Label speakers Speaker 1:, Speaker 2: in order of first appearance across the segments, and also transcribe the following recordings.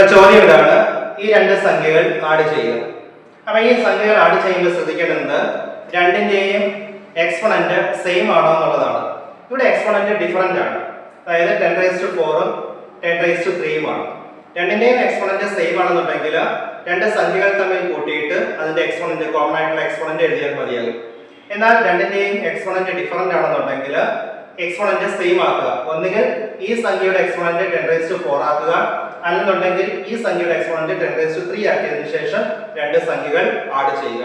Speaker 1: അപ്പൊ ചോദ്യം ഇതാണ്, ഈ രണ്ട് സംഖ്യകൾ ആഡ് ചെയ്യുക. അപ്പൊ ഈ സംഖ്യകൾ ആഡ് ചെയ്യുമ്പോൾ ശ്രദ്ധിക്കേണ്ടത് രണ്ടിന്റെയും എക്സ്പോണന്റ് സെയിം ആണോ എന്നുള്ളതാണ്. ഇവിടെ എക്സ്പോണന്റ് ഡിഫറന്റ് ആണ്, അതായത് 10⁴ 10�3 ആണ്. രണ്ടിന്റെയും എക്സ്പോണന്റ് സെയിം ആണെന്നുണ്ടെങ്കിൽ രണ്ട് സംഖ്യകൾ തമ്മിൽ കൂട്ടിയിട്ട് അതിന്റെ എക്സ്പോണന്റ് കോമൺ ആയിട്ടുള്ള എക്സ്പോണന്റ് എഴുതിയാൽ മതിയാകും. എന്നാൽ രണ്ടിന്റെയും എക്സ്പോണന്റ് ഡിഫറന്റ് ആണെന്നുണ്ടെങ്കിൽ എക്സ്പോണന്റ് സെയിം ആക്കുക. ഒന്നുകിൽ ഈ സംഖ്യയുടെ എക്സ്പോണന്റ് 10⁴ ആക്കുക, അല്ലെന്നുണ്ടെങ്കിൽ ഈ സംഖ്യയുടെ എക്സ്പോണന്റ് 10�3 ആക്കിയതിനു ശേഷം രണ്ട് സംഖ്യകൾ ആഡ് ചെയ്യുക.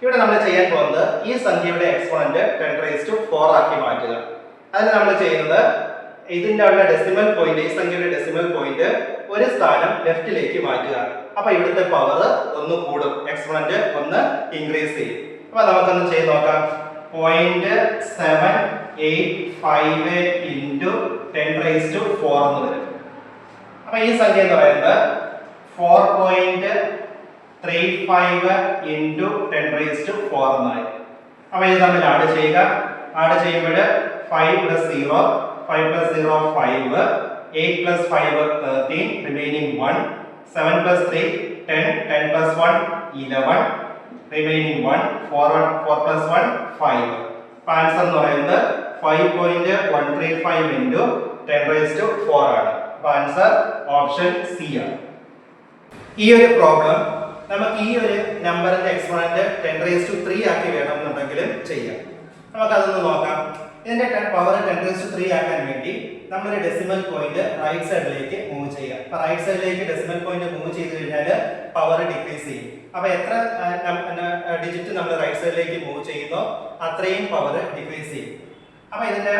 Speaker 1: ഇവിടെ നമ്മൾ ചെയ്യാൻ പോകുന്നത് ഈ സംഖ്യയുടെ എക്സ്പോണന്റ് 10⁴ ആക്കി മാറ്റുക. അതിന് നമ്മൾ ചെയ്യുന്നത് ഇതിന്റെ ഉള്ള ഡെസിമൽ പോയിന്റ്, ഈ സംഖ്യയുടെ ഡെസിമൽ പോയിന്റ് ഒരു സ്ഥാനം ലെഫ്റ്റിലേക്ക് മാറ്റുക. അപ്പൊ ഇവിടുത്തെ പവർ ഒന്ന് കൂടും, എക്സ്പോണന്റ് ഒന്ന് ഇൻക്രീസ് ചെയ്യും. അപ്പൊ നമുക്കൊന്ന് ചെയ്ത് നോക്കാം. 0.785 into 10⁴ എന്ന് വരും. അപ്പൊ ഈ സംഖ്യ എന്ന് പറയുന്നത് 4.35 into 10⁴ എന്നായി. അപ്പൊ ഇത് തമ്മിൽ ആഡ് ചെയ്യുക. ആഡ് ചെയ്യുമ്പോൾ 5 + 0 5 + 0 5, 8 + 5 13, remaining 1, 7 + 3 10, 10 + 1 11, remaining 1, 4 + 1 5. അപ്പോൾ ആൻസർ എന്ന് പറയുന്നത് 5.135 into 10⁴ ആണ്. അപ്പോൾ ആൻസർ ഓപ്ഷൻ സി ആണ്. ഈ ഒരു പ്രോബ്ലം നമുക്ക് ഈ ഒരു നമ്പറിന്റെ എക്സ്പോണന്റ് 10⁵ ആക്കി വേണമെന്നുണ്ടെങ്കിൽ ചെയ്യാം. നമുക്ക് അതൊന്ന് നോക്കാം. ഇതിന്റെ പവർ 10⁵ ആക്കാൻ വേണ്ടി നമ്മൾ ഡെസിമൽ പോയിന്റ് റൈറ്റ് സൈഡിലേക്ക് മൂവ് ചെയ്യുക. അപ്പൊ റൈറ്റ് സൈഡിലേക്ക് ഡെസിമൽ പോയിന്റ് മൂവ് ചെയ്ത് കഴിഞ്ഞാൽ പവർ ഡിക്രീസ് ചെയ്യും. അപ്പൊ എത്ര ഡിജിറ്റ് നമ്മൾ റൈറ്റ് സൈഡിലേക്ക് മൂവ് ചെയ്യുന്നോ അത്രയും പവർ ഡിക്രീസ് ചെയ്യും. അപ്പൊ ഇതിന്റെ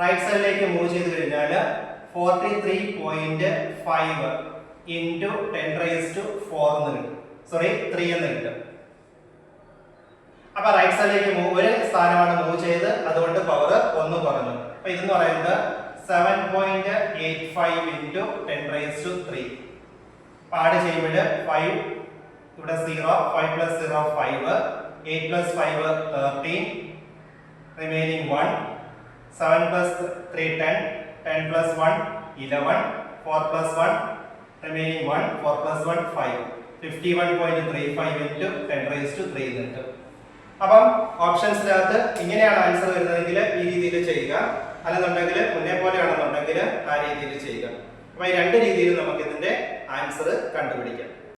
Speaker 1: റൈറ്റ് സൈഡിലേക്ക് മൂവ് ചെയ്ത് കഴിഞ്ഞാൽ 43.5 into 10⁴ എന്ന് കിട്ടും. സോറി 3 എന്ന് കിട്ടും. അപ്പൊ റൈറ്റ് സൈഡിലേക്ക് ഒരു സ്ഥാനമാണ് മൂവ് ചെയ്ത്, അതുകൊണ്ട് പവർ ഒന്ന് കുറഞ്ഞു. അപ്പൊ ഇതെന്ന് പറയുന്നത് 7.85 into 10⁵. ആഡ് ചെയ്യുമ്പോൾ 5 ഇവിടെ 0, 5 + 0 5, 8 + 5 13, remaining 1, 7 + 3 10, 10 + 1 11, 4 + 1 remaining 1, 4 + 1 5, 51.35 into 10⁵ കിട്ടും. അപ്പം ഓപ്ഷൻസിനകത്ത് ഇങ്ങനെയാണ് ആൻസർ വരുന്നതെങ്കിൽ ഈ രീതിയിൽ ചെയ്യുക, അല്ലെന്നുണ്ടെങ്കിൽ മുന്നേ പോലെയാണെന്നുണ്ടെങ്കിൽ ആ രീതിയിൽ ചെയ്യുക. അപ്പൊ ഈ രണ്ട് രീതിയിൽ നമുക്ക് ഇതിന്റെ ആൻസർ കണ്ടുപിടിക്കാം.